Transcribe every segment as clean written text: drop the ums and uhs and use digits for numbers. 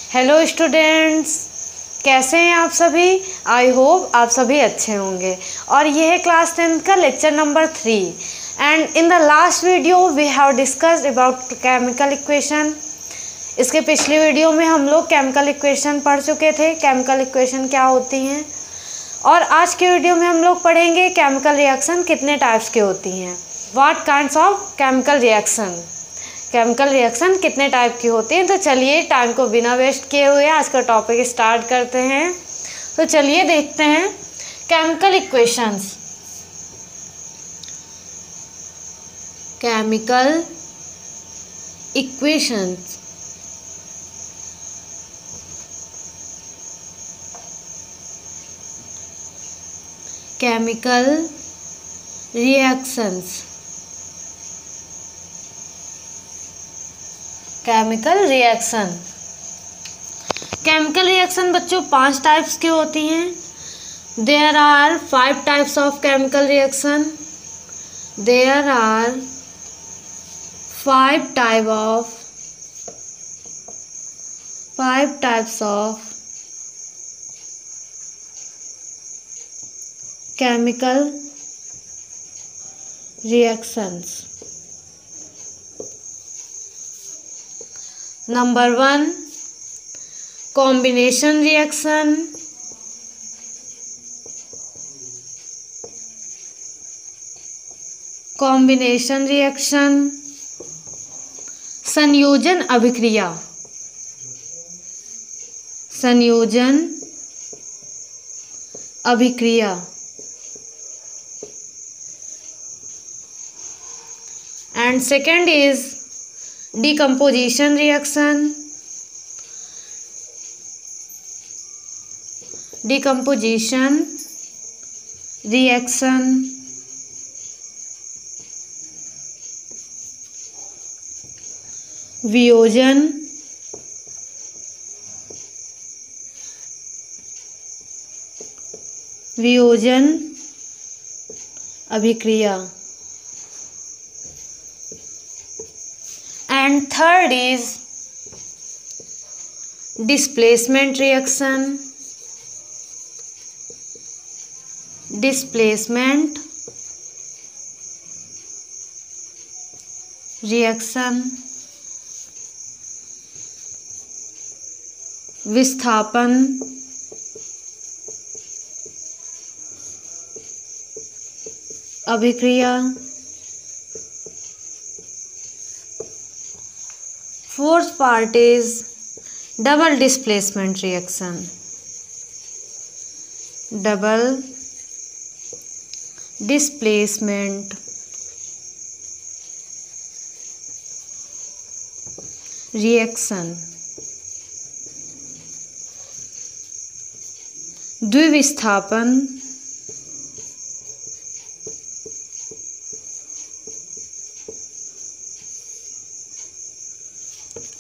Hello students, कैसे हैं आप सभी। आई होप आप सभी अच्छे होंगे। और ये है क्लास 10th का lecture number 3 and in the last video we have discussed about chemical equation. इसके पिछले वीडियो में हम लोग केमिकल इक्वेशन पढ़ चुके थे, केमिकल इक्वेशन क्या होती हैं। और आज के वीडियो में हम लोग पढ़ेंगे केमिकल रिएक्शन कितने टाइप्स की होती हैं। What kinds of chemical reaction, chemical reaction कितने टाइप की होती हैं। तो चलिए टाइम को बिना वेस्ट किए हुए आज का टॉपिक स्टार्ट करते हैं। तो चलिए देखते हैं chemical equations. Chemical equations, chemical reactions, chemical reaction. Chemical reaction बच्चों 5 टाइप्स की होती हैं। There are 5 types of chemical reaction. There are 5 types of chemical reactions. Number 1 combination reaction. Combination reaction, संयोजन अभिक्रिया। संयोजन अभिक्रिया। And second is decomposition reaction। decomposition reaction, वियोजन अभिक्रिया। And third is displacement reaction। displacement reaction, विस्थापन अभिक्रिया। Fourth part is double displacement reaction। double displacement reaction, द्विविस्थापन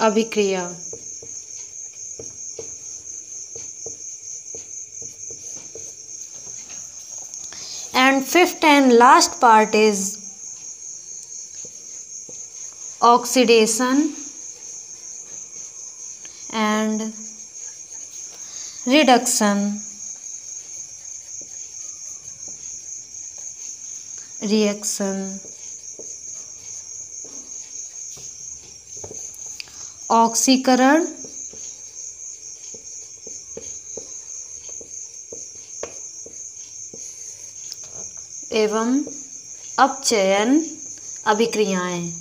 अभिक्रिया। And fifth and last part is oxidation and reduction reaction। ऑक्सीकरण एवं अपचयन अभिक्रियाएं।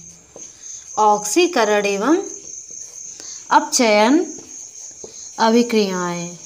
ऑक्सीकरण एवं अपचयन अभिक्रियाएं।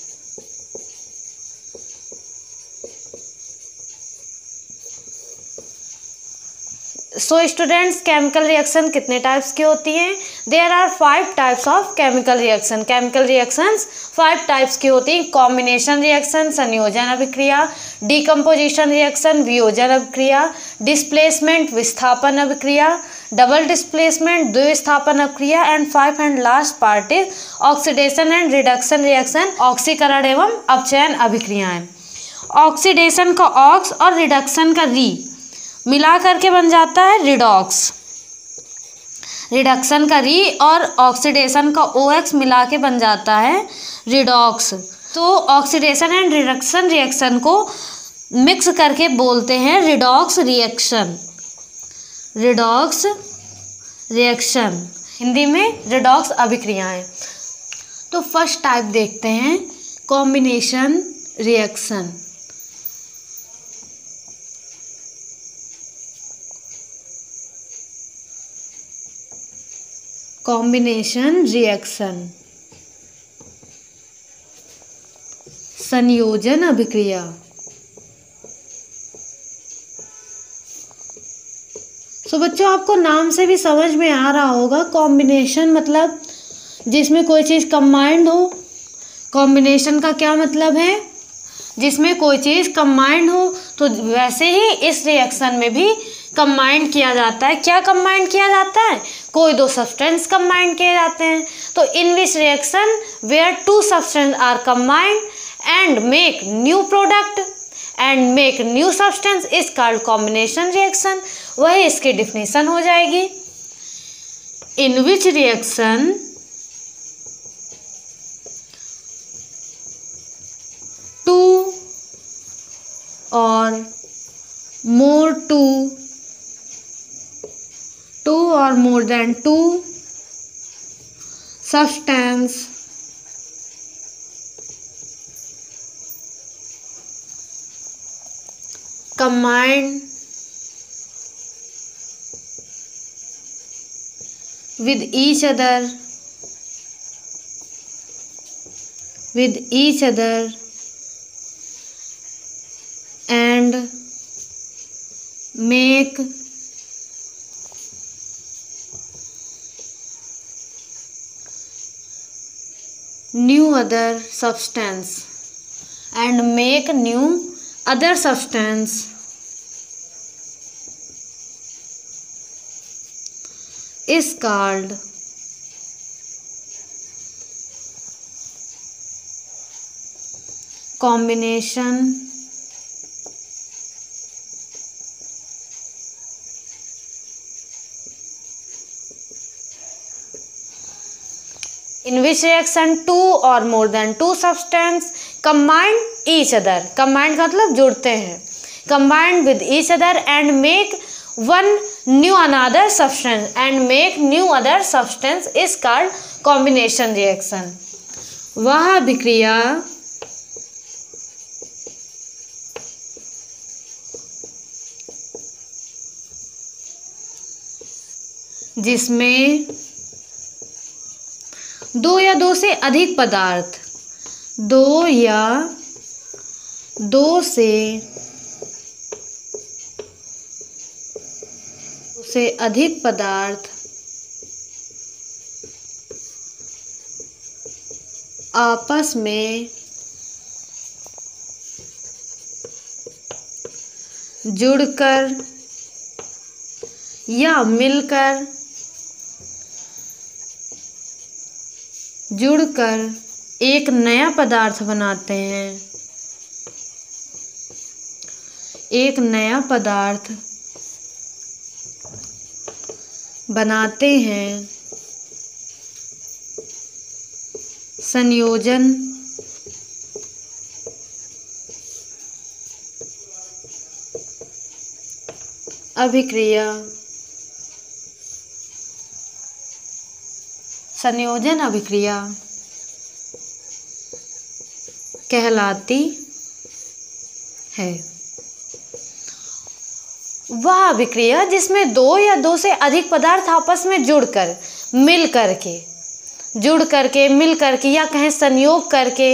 सो स्टूडेंट्स, केमिकल रिएक्शन कितने टाइप्स की होती हैं। There are 5 types of chemical reaction. Chemical reactions 5 types की होती हैं। कॉम्बिनेशन रिएक्शन, संयोजन अभिक्रिया, डिकम्पोजिशन रिएक्शन, वियोजन अभिक्रिया, डिस्प्लेसमेंट विस्थापन अभिक्रिया, डबल डिस्प्लेसमेंट द्विविस्थापन अभिक्रिया, and 5 and last part is oxidation and reduction reaction, ऑक्सीकरण एवं अपचयन अभिक्रियाएं। ऑक्सीडेशन का ऑक्स और रिडक्शन का री मिला करके बन जाता है रिडॉक्स। रिडक्शन का री और ऑक्सीडेशन का OX मिला के बन जाता है रिडॉक्स। तो ऑक्सीडेशन एंड रिडक्शन रिएक्शन को मिक्स करके बोलते हैं redox reaction. Redox reaction Hindi में रिडॉक्स अभिक्रियाएं। तो फर्स्ट टाइप देखते हैं कॉम्बिनेशन रिएक्शन। कॉम्बिनेशन रिएक्शन संयोजन अभिक्रिया। तो बच्चों आपको नाम से भी समझ में आ रहा होगा, कॉम्बिनेशन मतलब जिसमें कोई चीज़ कंबाइंड हो। कॉम्बिनेशन का क्या मतलब है, जिसमें कोई चीज़ कंबाइंड हो। तो वैसे ही इस रिएक्शन में भी कंबाइंड किया जाता है। क्या कंबाइंड किया जाता है, कोई दो सब्सटेंस कंबाइंड किए जाते हैं। तो in which reaction where two substance are combined and make new product and make new substance is called combination reaction. वही इसकी डिफिनीशन हो जाएगी। इन विच रिएक्शन टू और more two or more than two substance combined with each other and make new other substance is called combination in which reaction two or more than two substance combine each other। combine का मतलब जुड़ते हैं। combine with each other and make one new another substance and make new other substance is called combination reaction। वह अभिक्रिया जिसमें दो या दो से अधिक पदार्थ आपस में जुड़कर या मिलकर एक नया पदार्थ बनाते हैं। संयोजन अभिक्रिया कहलाती है। वह अभिक्रिया जिसमें दो या दो से अधिक पदार्थ आपस में जुड़कर मिल करके या कहें संयोग करके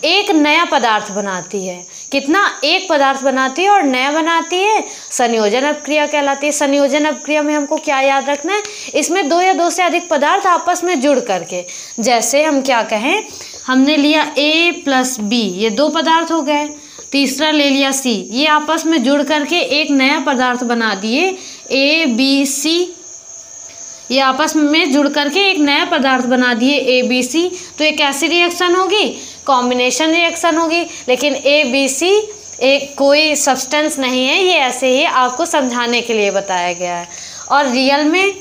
एक नया पदार्थ बनाती है। कितना, एक पदार्थ बनाती है और नया बनाती है, संयोजन अभिक्रिया कहलाती है। संयोजन अभिक्रिया में हमको क्या याद रखना है, इसमें दो या दो से अधिक पदार्थ आपस में जुड़ करके, जैसे हम क्या कहें, हमने लिया A + B, ये दो पदार्थ हो गए। तीसरा ले लिया C, ये आपस में जुड़ करके एक नया पदार्थ बना दिए ABC। ये आपस में जुड़ करके एक नया पदार्थ बना दिए ABC। तो ये कैसी रिएक्शन होगी, कॉम्बिनेशन रिएक्शन होगी। लेकिन ABC एक कोई सब्सटेंस नहीं है, ये ऐसे ही आपको समझाने के लिए बताया गया है। और रियल में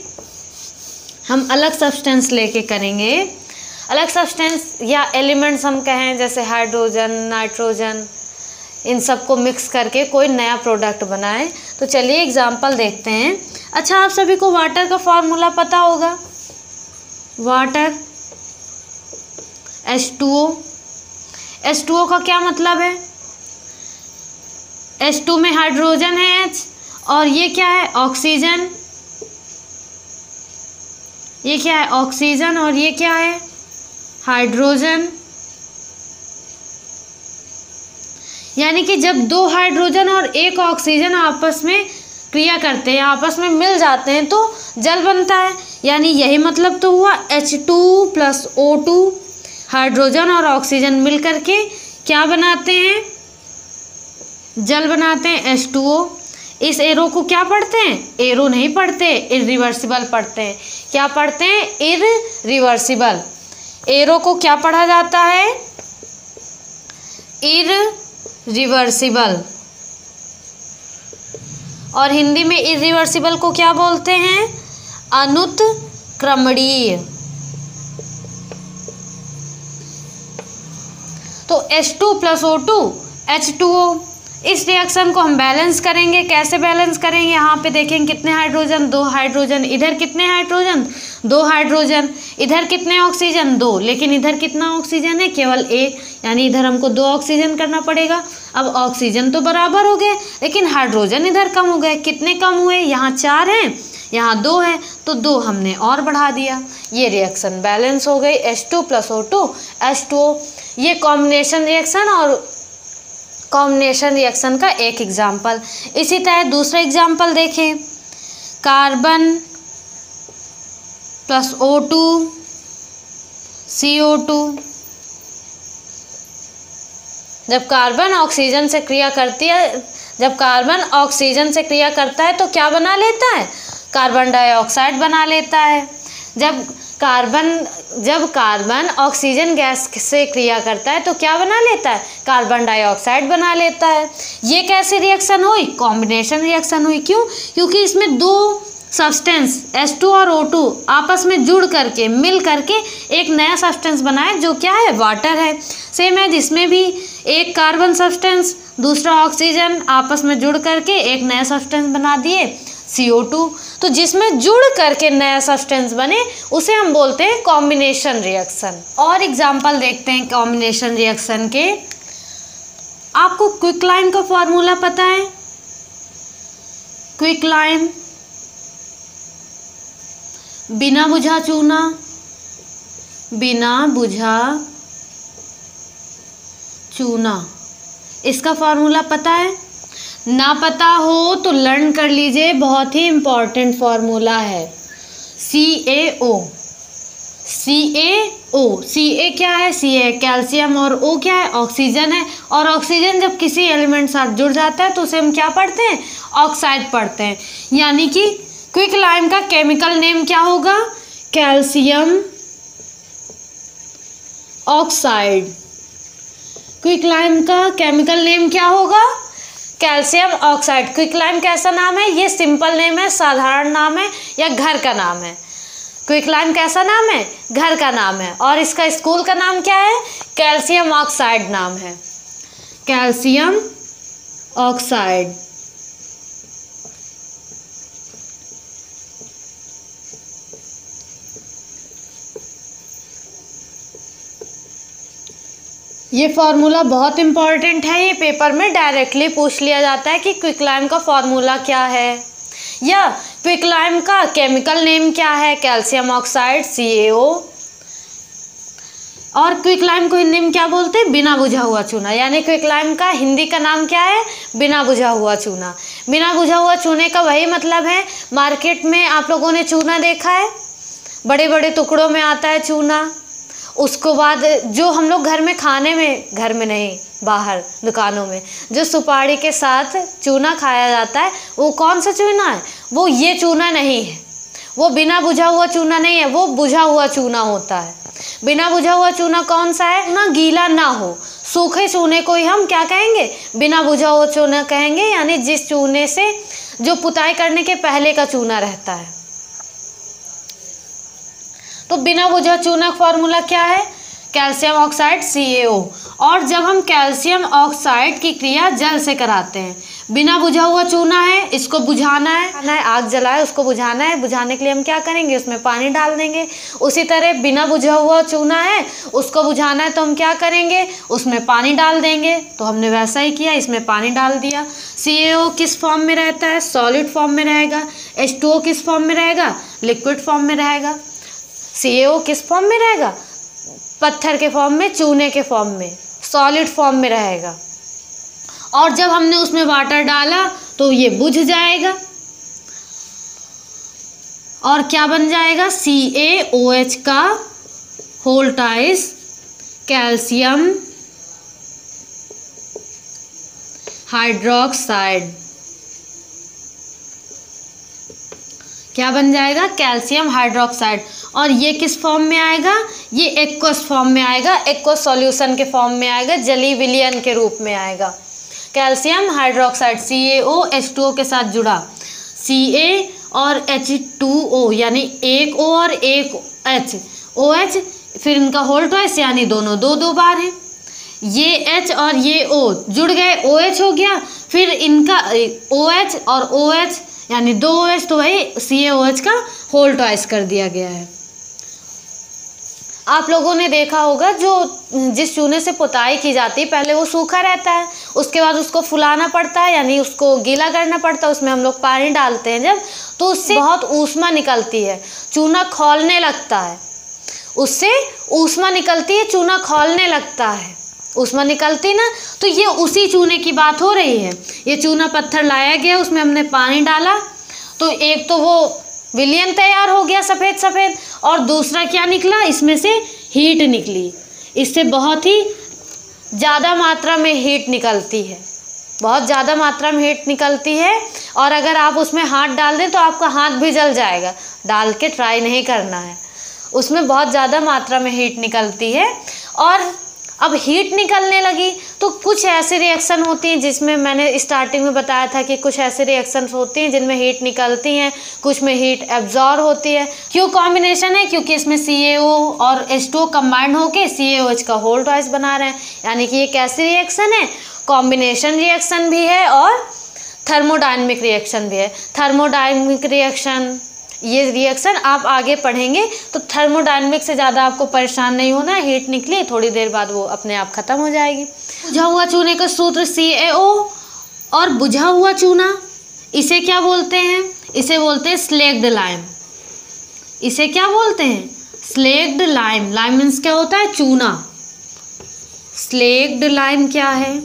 हम अलग सब्सटेंस लेके करेंगे। अलग सब्सटेंस या एलिमेंट्स हम कहें जैसे हाइड्रोजन, नाइट्रोजन, इन सबको मिक्स करके कोई नया प्रोडक्ट बनाएं। तो चलिए एग्जांपल देखते हैं। अच्छा, आप सभी को वाटर का फॉर्मूला पता होगा। Water H2O। H2O का क्या मतलब है? H2 में हाइड्रोजन है H, और ये क्या है? ऑक्सीजन। ये क्या है? ऑक्सीजन, और ये क्या है? हाइड्रोजन। यानी कि जब दो हाइड्रोजन और एक ऑक्सीजन आपस में क्रिया करते हैं, आपस में मिल जाते हैं, तो जल बनता है। यानी यही मतलब तो हुआ। H2 + O2, हाइड्रोजन और ऑक्सीजन मिल करके क्या बनाते हैं? जल बनाते हैं, H2O। इस एरो को क्या पढ़ते हैं? एरो नहीं पढ़ते, इरिवर्सिबल पढ़ते हैं। क्या पढ़ते हैं? इरिवर्सिबल। एरो को क्या पढ़ा जाता है? इरिवर्सिबल। और हिंदी में इरिवर्सिबल को क्या बोलते हैं? अनुत्क्रमणीय। तो H2 + O2 H2O। इस रिएक्शन को हम बैलेंस करेंगे। कैसे बैलेंस करेंगे? यहाँ पे देखेंगे कितने हाइड्रोजन, 2 हाइड्रोजन। इधर कितने हाइड्रोजन? 2 हाइड्रोजन। इधर कितने ऑक्सीजन? 2। लेकिन इधर कितना ऑक्सीजन है? केवल 1। यानी इधर हमको 2 ऑक्सीजन करना पड़ेगा। अब ऑक्सीजन तो बराबर हो गए, लेकिन हाइड्रोजन इधर कम हो गए। कितने कम हुए? यहाँ 4 हैं, यहाँ 2 है, तो 2 हमने और बढ़ा दिया। ये रिएक्शन बैलेंस हो गई। H2 + O2 H2O। ये कॉम्बिनेशन रिएक्शन और कॉम्बिनेशन रिएक्शन का एक एग्जाम्पल। इसी तरह दूसरा एग्जाम्पल देखें। Carbon + O2 CO2। जब कार्बन ऑक्सीजन से क्रिया करती है, जब कार्बन ऑक्सीजन से क्रिया करता है तो क्या बना लेता है? कार्बन डाइऑक्साइड बना लेता है। जब कार्बन ऑक्सीजन गैस से क्रिया करता है तो क्या बना लेता है? कार्बन डाइऑक्साइड बना लेता है। ये कैसी रिएक्शन हुई? कॉम्बिनेशन रिएक्शन हुई। क्यों? क्योंकि इसमें 2 सब्सटेंस H2 और O2 आपस में जुड़ करके, मिल करके एक नया सब्सटेंस बनाए, जो क्या है? वाटर है। सेम है, जिसमें भी एक कार्बन सब्सटेंस, दूसरा ऑक्सीजन आपस में जुड़ करके एक नया सब्सटेंस बना दिए, CO2। तो जिसमें जुड़ करके नया सब्सटेंस बने उसे हम बोलते हैं कॉम्बिनेशन रिएक्शन। और एग्जाम्पल देखते हैं कॉम्बिनेशन रिएक्शन के। आपको क्विकलाइम का फॉर्मूला पता है? क्विकलाइम, बिना बुझा चूना। बिना बुझा चूना, इसका फॉर्मूला पता है? ना पता हो तो लर्न कर लीजिए, बहुत ही इम्पॉर्टेंट फॉर्मूला है। CaO। Ca क्या है? Ca कैल्शियम, और O क्या है? ऑक्सीजन है। और ऑक्सीजन जब किसी एलिमेंट साथ जुड़ जाता है तो उसे हम क्या पढ़ते हैं? ऑक्साइड पढ़ते हैं। यानी कि क्विकलाइम का केमिकल नेम क्या होगा? Calcium oxide. क्विकलाइम का केमिकल नेम क्या होगा? Calcium oxide. क्विकलाइम कैसा नाम है? ये सिंपल नेम है, साधारण नाम है, या घर का नाम है। क्विकलाइम कैसा नाम है? घर का नाम है। और इसका स्कूल का नाम क्या है? कैल्शियम ऑक्साइड नाम है। Calcium oxide. ये फॉर्मूला बहुत इंपॉर्टेंट है। ये पेपर में डायरेक्टली पूछ लिया जाता है कि क्विकलाइम का फॉर्मूला क्या है, या क्विकलाइम का केमिकल नेम क्या है? Calcium oxide, CaO। और क्विकलाइम को हिंदी में क्या बोलते हैं? बिना बुझा हुआ चूना। यानी क्विकलाइम का हिंदी का नाम क्या है? बिना बुझा हुआ चूना। बिना बुझा हुआ चूने का वही मतलब है, मार्केट में आप लोगों ने चूना देखा है, बड़े बड़े टुकड़ों में आता है चूना। उसको बाद जो हम लोग घर में खाने में, घर में नहीं बाहर दुकानों में, जो सुपारी के साथ चूना खाया जाता है, वो कौन सा चूना है? वो ये चूना नहीं है, वो बिना बुझा हुआ चूना नहीं है, वो बुझा हुआ चूना होता है। बिना बुझा हुआ चूना कौन सा है? ना गीला ना हो, सूखे चूने को ही हम क्या कहेंगे? बिना बुझा हुआ चूना कहेंगे। यानी जिस चूने से, जो पुताई करने के पहले का चूना रहता है। तो बिना बुझा चूना का फॉर्मूला क्या है? Calcium oxide CaO। और जब हम कैल्शियम ऑक्साइड की क्रिया जल से कराते हैं, बिना बुझा हुआ चूना है, इसको बुझाना है, आग जलाए उसको बुझाना है, बुझाने के लिए हम क्या करेंगे? उसमें पानी डाल देंगे। उसी तरह बिना बुझा हुआ चूना है, उसको बुझाना है तो हम क्या करेंगे? उसमें पानी डाल देंगे। तो हमने वैसा ही किया, इसमें पानी डाल दिया। CaO किस फॉर्म में रहता है? सॉलिड फॉर्म में रहेगा। H2O किस फॉर्म में रहेगा? लिक्विड फॉर्म में रहेगा। CaO किस फॉर्म में रहेगा? पत्थर के फॉर्म में, चूने के फॉर्म में, सॉलिड फॉर्म में रहेगा। और जब हमने उसमें वाटर डाला तो ये बुझ जाएगा और क्या बन जाएगा? CaOH का होल ट्वाइस कैल्शियम हाइड्रोक्साइड। क्या बन जाएगा? Calcium hydroxide. और ये किस फॉर्म में आएगा? ये एक्वस फॉर्म में आएगा, एक्वस सॉल्यूशन के फॉर्म में आएगा, जली विलयन के रूप में आएगा। कैल्शियम हाइड्रोक्साइड CaO H2O के साथ जुड़ा, Ca और H2O यानी एक O और एक H, OH, फिर इनका होल ट्वाइस यानी दोनों दो दो बार हैं। ये H और ये O जुड़ गए, OH हो गया, फिर इनका OH और OH यानी दो OH, तो वही CaOH का होल ट्वाइस कर दिया गया है। आप लोगों ने देखा होगा जो जिस चूने से पुताई की जाती है, पहले वो सूखा रहता है, उसके बाद उसको फुलाना पड़ता है, यानी उसको गीला करना पड़ता है, उसमें हम लोग पानी डालते हैं जब, तो उससे बहुत ऊष्मा निकलती है, चूना खौलने लगता है, उससे ऊष्मा निकलती है, चूना खौलने लगता है। ऊष्मा निकलती ना, तो ये उसी चूने की बात हो रही है। ये चूना पत्थर लाया गया, उसमें हमने पानी डाला, तो एक तो वो विलयन तैयार हो गया सफ़ेद सफ़ेद, और दूसरा क्या निकला? इसमें से हीट निकली। इससे बहुत ही ज़्यादा मात्रा में हीट निकलती है, बहुत ज़्यादा मात्रा में हीट निकलती है। और अगर आप उसमें हाथ डाल दें तो आपका हाथ भी जल जाएगा, डाल के ट्राई नहीं करना है। उसमें बहुत ज़्यादा मात्रा में हीट निकलती है। और अब हीट निकलने लगी तो कुछ ऐसी रिएक्शन होती हैं जिसमें मैंने स्टार्टिंग में बताया था कि कुछ ऐसे रिएक्शंस होती हैं जिनमें हीट निकलती हैं, कुछ में हीट एब्जॉर्ब होती है। क्यों कॉम्बिनेशन है? क्योंकि इसमें CaO और H2O कंबाइंड होके CaOH का होल ट्वाइस बना रहे हैं, यानी कि ये कैसी रिएक्शन है? कॉम्बिनेशन रिएक्शन भी है और थर्मोडायनेमिक रिएक्शन भी है। थर्मोडायनेमिक रिएक्शन, ये रिएक्शन आप आगे पढ़ेंगे तो थर्मोडायनेमिक से ज़्यादा आपको परेशान नहीं होना है। हीट निकली, थोड़ी देर बाद वो अपने आप ख़त्म हो जाएगी। बुझा हुआ चूने का सूत्र CaO, और बुझा हुआ चूना इसे क्या बोलते हैं? इसे बोलते हैं स्लेक्ड लाइम। इसे क्या बोलते हैं? Slaked lime. लाइम मीन्स क्या होता है? चूना। स्लेक्ड लाइम क्या है?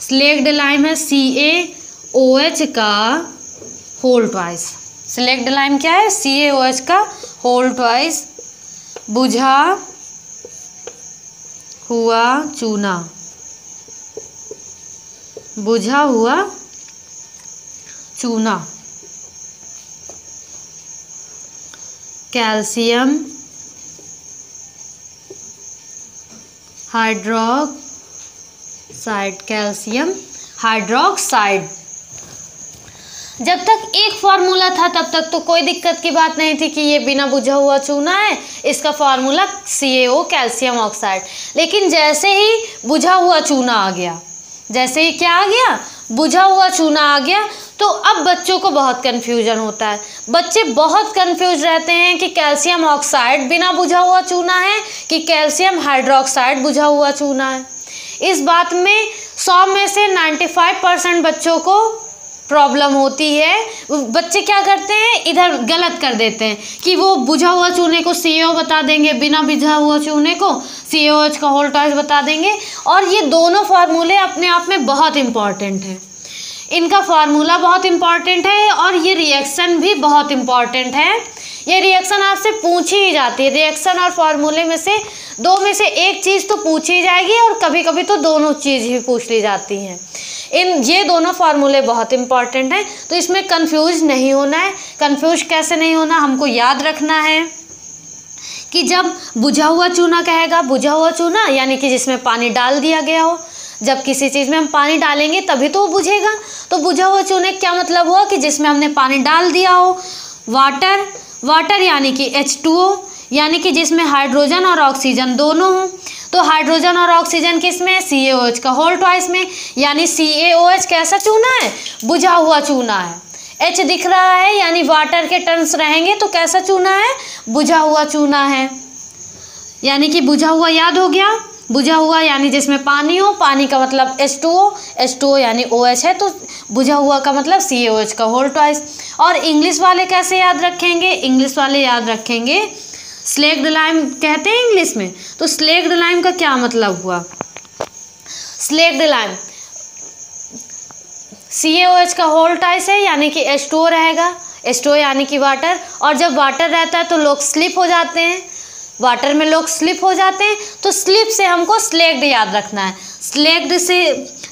स्लेक्ड लाइम है CaOH का होल ट्वाइस। स्लेक्ड लाइम क्या है? CaOH का होल ट्वाइस, बुझा हुआ चूना। बुझा हुआ चूना कैल्शियम हाइड्रोक्साइड, कैल्शियम हाइड्रोक्साइड। जब तक एक फार्मूला था तब तक तो कोई दिक्कत की बात नहीं थी कि ये बिना बुझा हुआ चूना है, इसका फार्मूला CaO कैल्शियम ऑक्साइड। लेकिन जैसे ही बुझा हुआ चूना आ गया, जैसे ही क्या आ गया? बुझा हुआ चूना आ गया, तो अब बच्चों को बहुत कन्फ्यूजन होता है। बच्चे बहुत कन्फ्यूज रहते हैं कि कैल्शियम ऑक्साइड बिना बुझा हुआ चूना है कि कैल्शियम हाइड्रोक्साइड बुझा हुआ चूना है। इस बात में 100 में से 95% बच्चों को प्रॉब्लम होती है। बच्चे क्या करते हैं? इधर गलत कर देते हैं कि वो बुझा हुआ चूने को CaO बता देंगे, बिना बुझा हुआ चूने को CaOH का होल ट्वाइस बता देंगे। और ये दोनों फार्मूले अपने आप में बहुत इम्पॉर्टेंट हैं। इनका फार्मूला बहुत इम्पॉर्टेंट है और ये रिएक्शन भी बहुत इम्पॉर्टेंट है। ये रिएक्शन आपसे पूछी ही जाती है। रिएक्शन और फार्मूले में से दो में से एक चीज़ तो पूछी जाएगी और कभी कभी तो दोनों चीज़ ही पूछ ली जाती हैं। ये दोनों फार्मूले बहुत इंपॉर्टेंट हैं, तो इसमें कंफ्यूज नहीं होना है। कंफ्यूज कैसे नहीं होना, हमको याद रखना है कि जब बुझा हुआ चूना कहेगा, बुझा हुआ चूना यानी कि जिसमें पानी डाल दिया गया हो। जब किसी चीज़ में हम पानी डालेंगे तभी तो वो बुझेगा। तो बुझा हुआ चूने क्या मतलब हुआ कि जिसमें हमने पानी डाल दिया हो। वाटर, वाटर यानी कि H2O, यानी कि जिसमें हाइड्रोजन और ऑक्सीजन दोनों हों। तो हाइड्रोजन और ऑक्सीजन किस में? CaOH का होल ट्वाइस में, यानी CaOH कैसा चूना है? बुझा हुआ चूना है। H दिख रहा है यानी वाटर के टर्म्स रहेंगे तो कैसा चूना है? बुझा हुआ चूना है, यानी कि बुझा हुआ याद हो गया। बुझा हुआ यानी जिसमें पानी हो, पानी का मतलब H2O, H2O यानी OH है, तो बुझा हुआ का मतलब CaOH का होल ट्वाइस। और इंग्लिश वाले कैसे याद रखेंगे? इंग्लिश वाले याद रखेंगे स्लेक्ड लाइम कहते हैं इंग्लिश में। तो स्लेक्ड लाइम का क्या मतलब हुआ? स्लेक्ड लाइम CaOH का होल ट्वाइस है, यानी कि H2O रहेगा, H2O यानी कि वाटर। और जब वाटर रहता है तो लोग स्लिप हो जाते हैं, वाटर में लोग स्लिप हो जाते हैं, तो स्लिप से हमको स्लेक्ड याद रखना है।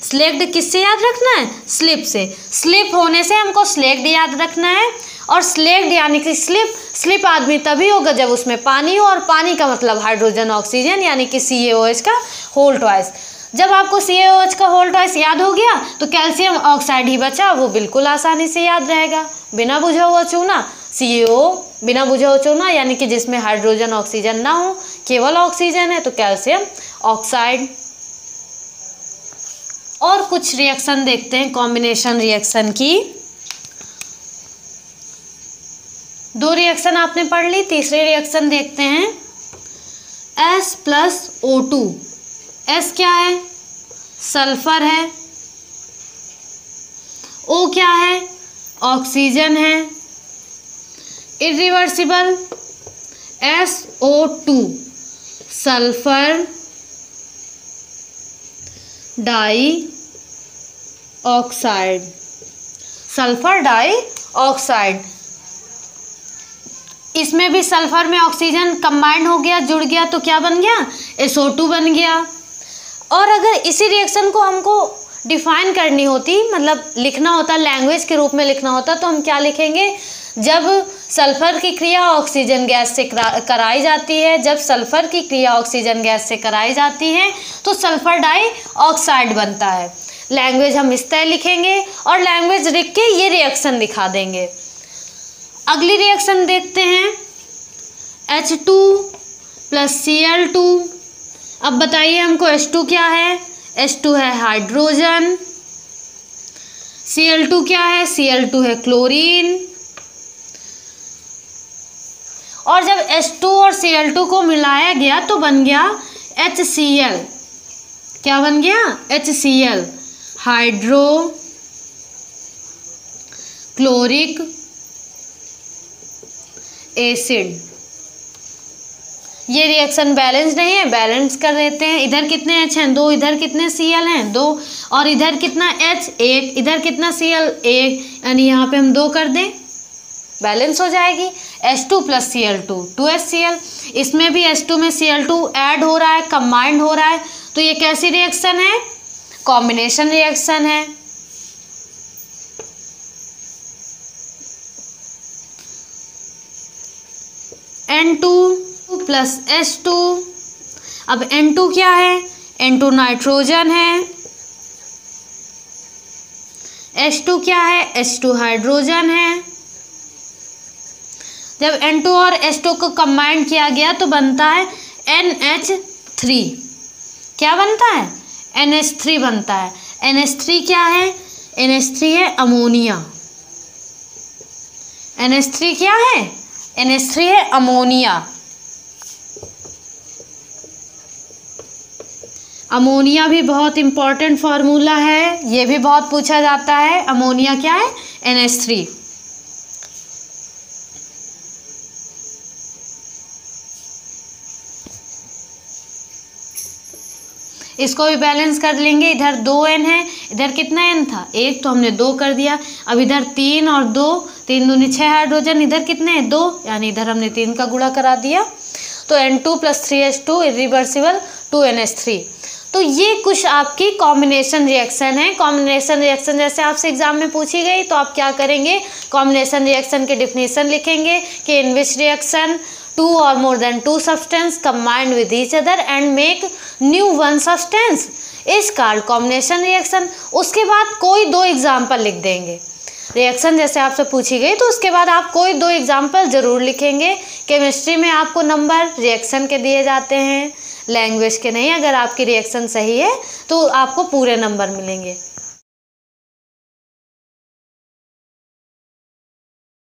स्लेक्ड किससे याद रखना है? स्लिप से। स्लिप होने से हमको स्लेक्ड याद रखना है। और स्लेक्ड यानी कि स्लिप आदमी तभी होगा जब उसमें पानी हो, और पानी का मतलब हाइड्रोजन ऑक्सीजन यानी कि CaOH का होल ट्वाइस। जब आपको CaOH का होल ट्वाइस याद हो गया तो कैल्शियम ऑक्साइड ही बचा, वो बिल्कुल आसानी से याद रहेगा। बिना बुझा हुआ चूना CaO, बिना बुझा हुआ चूना यानी कि जिसमें हाइड्रोजन ऑक्सीजन ना हो, केवल ऑक्सीजन है, तो कैल्शियम ऑक्साइड। और कुछ रिएक्शन देखते हैं कॉम्बिनेशन रिएक्शन की। 2 रिएक्शन आपने पढ़ ली, तीसरी रिएक्शन देखते हैं। S + O2। S क्या है? सल्फर है। O क्या है? ऑक्सीजन है। Irreversible SO2 sulphur dioxide, sulphur dioxide. इसमें भी सल्फर में ऑक्सीजन कंबाइंड हो गया, जुड़ गया, तो क्या बन गया? SO2 बन गया। और अगर इसी रिएक्शन को हमको डिफाइन करनी होती, मतलब लिखना होता, लैंग्वेज के रूप में लिखना होता, तो हम क्या लिखेंगे? जब सल्फर की क्रिया ऑक्सीजन गैस से कराई जाती है, जब सल्फर की क्रिया ऑक्सीजन गैस से कराई जाती है तो सल्फर डाई ऑक्साइड बनता है। लैंग्वेज हम इस तरह लिखेंगे और लैंग्वेज लिख के ये रिएक्शन दिखा देंगे। अगली रिएक्शन देखते हैं, H2 + Cl2। अब बताइए हमको H2 क्या है? H2 है हाइड्रोजन। Cl2 क्या है? Cl2 है क्लोरीन। और जब H2 और Cl2 को मिलाया गया तो बन गया HCl। क्या बन गया? HCl, hydrochloric acid. ये रिएक्शन बैलेंस नहीं है, बैलेंस कर देते हैं। इधर कितने H हैं? 2। इधर कितने Cl हैं? 2। और इधर कितना H? 1। इधर कितना Cl? 1। यानी यहाँ पे हम 2 कर दें, बैलेंस हो जाएगी। H2 + Cl2 2HCl। इसमें भी H2 में Cl2 ऐड हो रहा है, कंबाइंड हो रहा है, तो ये कैसी रिएक्शन है? कॉम्बिनेशन रिएक्शन है। N2 + H2। अब N2 क्या है? N2 नाइट्रोजन है। H2 क्या है? H2 हाइड्रोजन है। जब N2 और H2 को कंबाइन किया गया तो बनता है NH3। क्या बनता है? NH3 बनता है। NH3 क्या है? NH3 है अमोनिया। NH3 क्या है? NH3 है अमोनिया। अमोनिया भी बहुत इंपॉर्टेंट फार्मूला है, ये भी बहुत पूछा जाता है। अमोनिया क्या है? NH3। इसको भी बैलेंस कर लेंगे। इधर 2N है, इधर कितना N था? 1, तो हमने 2 कर दिया। अब इधर 3 और 2, 3 दूनी 6 हाइड्रोजन। इधर कितने हैं? 2, यानी इधर हमने 3 का गुणा करा दिया। तो N2 + 3H2 इरिवर्सिबल 2NH3। तो ये कुछ आपकी कॉम्बिनेशन रिएक्शन है। कॉम्बिनेशन रिएक्शन जैसे आपसे एग्जाम में पूछी गई तो आप क्या करेंगे? कॉम्बिनेशन रिएक्शन के डिफिनेशन लिखेंगे कि इन which reaction 2 or more than 2 substance combined with each other and make new one substance is called combination reaction। उसके बाद कोई 2 एग्जाम्पल लिख देंगे। रिएक्शन जैसे आपसे पूछी गई तो उसके बाद आप कोई 2 एग्जाम्पल ज़रूर लिखेंगे। केमिस्ट्री में आपको नंबर रिएक्शन के दिए जाते हैं, लैंग्वेज के नहीं। अगर आपकी रिएक्शन सही है तो आपको पूरे नंबर मिलेंगे।